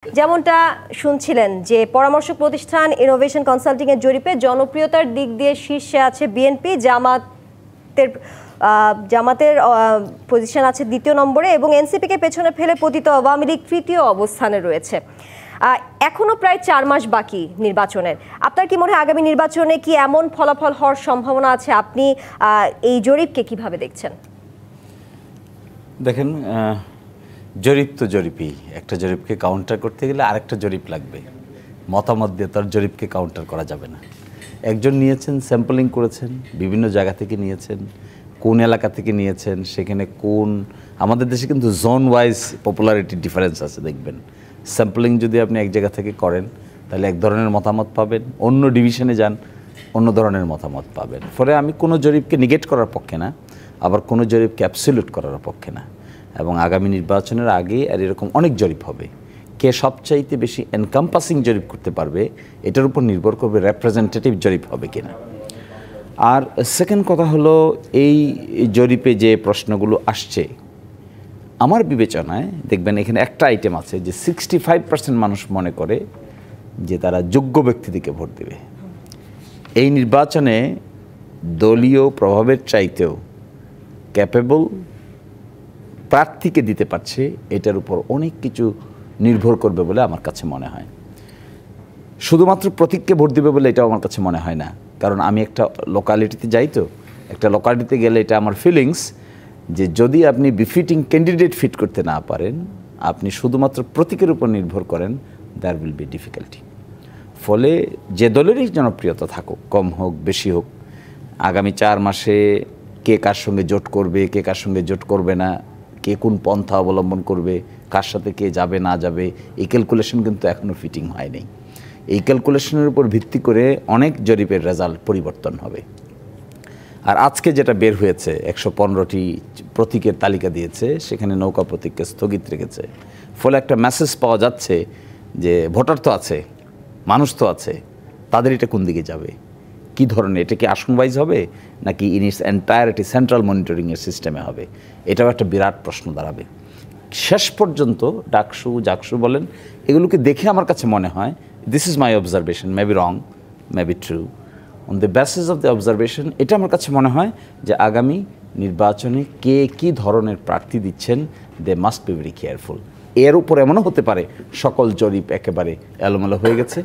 যেমনটা শুনছিলেন যে পরামর্শক প্রতিষ্ঠান ইনোভেশন কনসাল্টিং এর জরিপে জনপ্রিয়তার দিক দিয়ে শীর্ষে আছে বিএনপি, জামাতের পজিশন আছে দ্বিতীয় নম্বরে এবং এনসিপিকে পেছনে ফেলে পতিত আওয়ামী লীগ তৃতীয় অবস্থানে রয়েছে। এখনো প্রায় 4 মাস বাকি নির্বাচনের। আপনার কি মনে হয় আগামী নির্বাচনে কি এমন ফলাফল হওয়ার সম্ভাবনা আছে? আপনি এই জরিপকে কিভাবে দেখছেন? দেখেন, জরিপ তো জরিপই। একটা জরিপকে কাউন্টার করতে গেলে আরেকটা জরিপ লাগবে। মতামত দিয়ে তার জরিপকে কাউন্টার করা যাবে না। একজন নিয়েছেন, স্যাম্পলিং করেছেন, বিভিন্ন জায়গা থেকে নিয়েছেন, কোন এলাকা থেকে নিয়েছেন, সেখানে আমাদের দেশে কিন্তু জোন ওয়াইজ পপুলারিটি ডিফারেন্স আছে। দেখবেন স্যাম্পলিং যদি আপনি এক জায়গা থেকে করেন তাহলে এক ধরনের মতামত পাবেন, অন্য ডিভিশনে যান অন্য ধরনের মতামত পাবেন। ফলে আমি কোনো জরিপকে নেগেট করার পক্ষে না, আবার কোনো জরিপকে অ্যাবসলিউট করার পক্ষে না। এবং আগামী নির্বাচনের আগে আর এরকম অনেক জরিপ হবে। কে সবচাইতে বেশি এনকাম্পাসিং জরিপ করতে পারবে এটার উপর নির্ভর করবে রিপ্রেজেন্টেটিভ জরিপ হবে কিনা। আর সেকেন্ড কথা হলো, এই জরিপে যে প্রশ্নগুলো আসছে আমার বিবেচনায় দেখবেন এখানে একটা আইটেম আছে যে 65% মানুষ মনে করে যে তারা যোগ্য ব্যক্তিদেরকে ভোট দেবে। এই নির্বাচনে দলীয় প্রভাবের চাইতেও ক্যাপেবল প্রার্থীকে দিতে পারছে, এটার উপর অনেক কিছু নির্ভর করবে বলে আমার কাছে মনে হয়। শুধুমাত্র প্রতীককে ভোট দিবে বলে এটাও আমার কাছে মনে হয় না। কারণ আমি একটা লোকালিটিতে যাই, তো একটা লোকালিটিতে গেলে এটা আমার ফিলিংস যে যদি আপনি বিফিটিং ক্যান্ডিডেট ফিট করতে না পারেন, আপনি শুধুমাত্র প্রতীকের উপর নির্ভর করেন, দ্যার উইল বি ডিফিকাল্টি। ফলে যে দলেরই জনপ্রিয়তা থাকুক, কম হোক বেশি হোক, আগামী 4 মাসে কে কার সঙ্গে জোট করবে, কে কার সঙ্গে জোট করবে না, কে কোন পন্থা অবলম্বন করবে, কার সাথে কে যাবে না যাবে, এই ক্যালকুলেশন কিন্তু এখনও ফিটিং হয়নি। এই ক্যালকুলেশনের উপর ভিত্তি করে অনেক জরিপের রেজাল্ট পরিবর্তন হবে। আর আজকে যেটা বের হয়েছে 115টি প্রতীকের তালিকা দিয়েছে, সেখানে নৌকা প্রতীককে স্থগিত রেখেছে। ফলে একটা মেসেজ পাওয়া যাচ্ছে যে ভোটার তো আছে, মানুষ তো আছে, তাদের এটা কোন দিকে যাবে, কি ধরনের, এটা কি আসন ওয়াইজ হবে নাকি ইন ইটস এন্টায়ারিটি সেন্ট্রাল মনিটরিংয়ের সিস্টেমে হবে, এটাও একটা বিরাট প্রশ্ন দাঁড়াবে। শেষ পর্যন্ত ডাকসু জাকসু বলেন, এগুলোকে দেখে আমার কাছে মনে হয়, this is my observation, maybe wrong maybe true, on the basis of the observation, এটা আমার কাছে মনে হয় যে আগামী নির্বাচনে কে কী ধরনের প্রার্থী দিচ্ছেন, they must be very careful. এর উপর এমনও হতে পারে সকল জরিপ একেবারে এলোমেলো হয়ে গেছে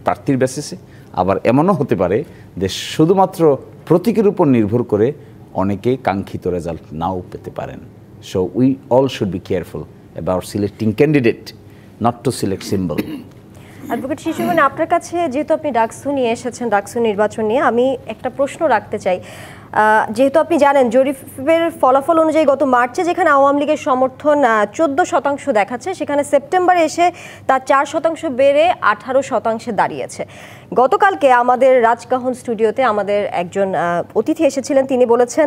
প্রার্থীর বেসিসে, আবার এমনও হতে পারে যে শুধুমাত্র প্রতীকের উপর নির্ভর করে অনেকে কাঙ্ক্ষিত রেজাল্ট নাও পেতে পারেন। So we all should be careful about selecting candidate, not to select symbol. Advocate Shishumoni, আপনার কাছে যেহেতু আপনি ডাকসু নিয়ে এসেছেন, ডাকসু নির্বাচন নিয়ে আমি একটা প্রশ্ন রাখতে চাই। যেহেতু আপনি জানেন জরিপের ফলাফল অনুযায়ী গত মার্চে যেখানে আওয়ামী লীগের সমর্থন 14% দেখাচ্ছে, সেখানে সেপ্টেম্বরে এসে তা 4% বেড়ে 18% দাঁড়িয়েছে। গতকালকে আমাদের রাজকাহন স্টুডিওতে আমাদের একজন অতিথি এসেছিলেন, তিনি বলেছেন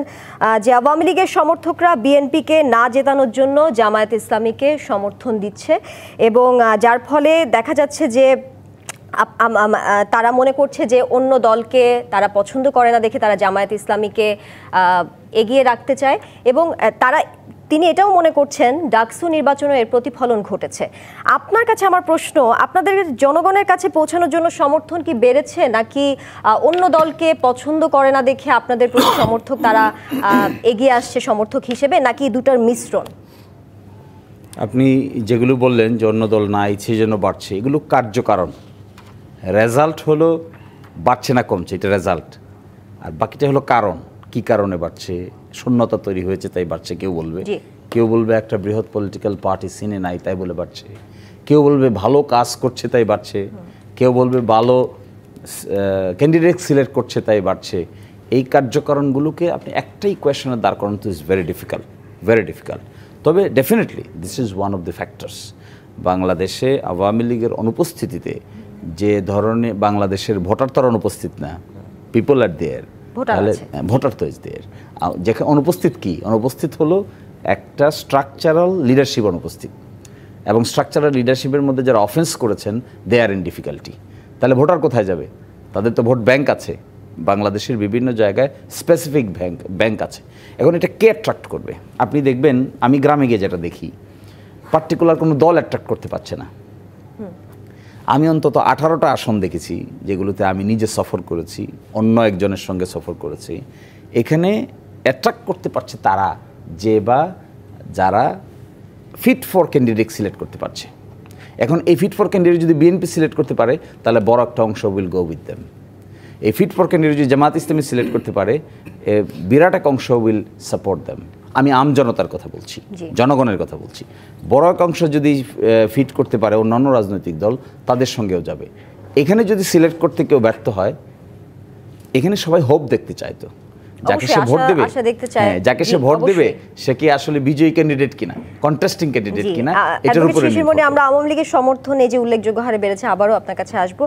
যে আওয়ামী লীগের সমর্থকরা বিএনপিকে না জেতানোর জন্য জামায়াত ইসলামীকে সমর্থন দিচ্ছে এবং যার ফলে দেখা যাচ্ছে যে তারা মনে করছে যে অন্য দলকে তারা পছন্দ করে না দেখে তারা জামায়াত ইসলামীকে এগিয়ে রাখতে চায় এবং তিনি এটাও মনে করছেন ডাকসু নির্বাচনে এর প্রতিফলন ঘটেছে। আপনার কাছে আমার প্রশ্ন, আপনাদের জনগণের কাছে পৌঁছানোর জন্য সমর্থন কি বেড়েছে নাকি অন্য দলকে পছন্দ করে না দেখে আপনাদের প্রতি সমর্থক তারা এগিয়ে আসছে সমর্থক হিসেবে, নাকি দুটার মিশ্রণ? আপনি যেগুলো বললেন যে অন্য দল নাই সেই জন্য বাড়ছে, এগুলো কার্যকারণ। রেজাল্ট হলো বাড়ছে না কমছে, এটা রেজাল্ট। আর বাকিটা হলো কারণ, কি কারণে বাড়ছে। শূন্যতা তৈরি হয়েছে তাই বাড়ছে কেউ বলবে, কেউ বলবে একটা বৃহৎ পলিটিক্যাল পার্টি সিনে নাই তাই বলে বাড়ছে, কেউ বলবে ভালো কাজ করছে তাই বাড়ছে, কেউ বলবে ভালো ক্যান্ডিডেট সিলেক্ট করছে তাই বাড়ছে। এই কার্যকারণগুলোকে আপনি একটাই কোয়েশনে দাঁড় করানো তো is very difficult, very difficult. তবে definitely this is one of the factors. বাংলাদেশে আওয়ামী লীগের অনুপস্থিতিতে যে ধরনের, বাংলাদেশের ভোটার তো অনুপস্থিত না, পিপল আর দেয়ার, তাহলে ভোটার তো ইজ দেয়ার। যেখানে অনুপস্থিত কি, অনুপস্থিত হলো একটা স্ট্রাকচারাল লিডারশিপ অনুপস্থিত, এবং স্ট্রাকচারাল লিডারশিপের মধ্যে যারা অফেন্স করেছেন দে আর ইন ডিফিকাল্টি। তাহলে ভোটার কোথায় যাবে? তাদের তো ভোট ব্যাংক আছে, বাংলাদেশের বিভিন্ন জায়গায় স্পেসিফিক ব্যাংক আছে। এখন এটা কে অ্যাট্রাক্ট করবে? আপনি দেখবেন, আমি গ্রামে গিয়ে যেটা দেখি, পার্টিকুলার কোনো দল অ্যাট্রাক্ট করতে পারছে না, আমি অন্তত 18টা আসন দেখেছি যেগুলোতে আমি নিজে সফর করেছি, অন্য একজনের সঙ্গে সফর করেছি। এখানে অ্যাট্রাক্ট করতে পারছে তারা যারা ফিট ফর ক্যান্ডিডেট সিলেক্ট করতে পারছে। এখন এই ফিট ফর ক্যান্ডিডেট যদি বিএনপি সিলেক্ট করতে পারে তাহলে বড় একটা অংশ উইল গো উইথ দেম। এই ফিট ফর ক্যান্ডিডেট যদি জামাত ইসলামী সিলেক্ট করতে পারে বিরাট এক অংশ উইল সাপোর্ট দেম। আমি আম জনতার কথা বলছি, জনগণের কথা বলছি। বড় এক অংশ যদি ফিট করতে পারে অন্যান্য রাজনৈতিক দল তাদের সঙ্গেও যাবে। এখানে যদি সিলেক্ট করতে কেউ ব্যর্থ হয়, এখানে সবাই হোপ দেখতে চাইতো যাকে সে ভোট দেবে, যাকে সে ভোট দেবে সে কি আসলে বিজয়ী ক্যান্ডিডেট কিনা, কন্টেস্টিং ক্যান্ডিডেট কিনা, এটার উপরে আমরা আওয়ামী লীগের সমর্থন এই যে উল্লেখযোগ্য হারে বেড়েছে, আবারও আপনার কাছে আসবো।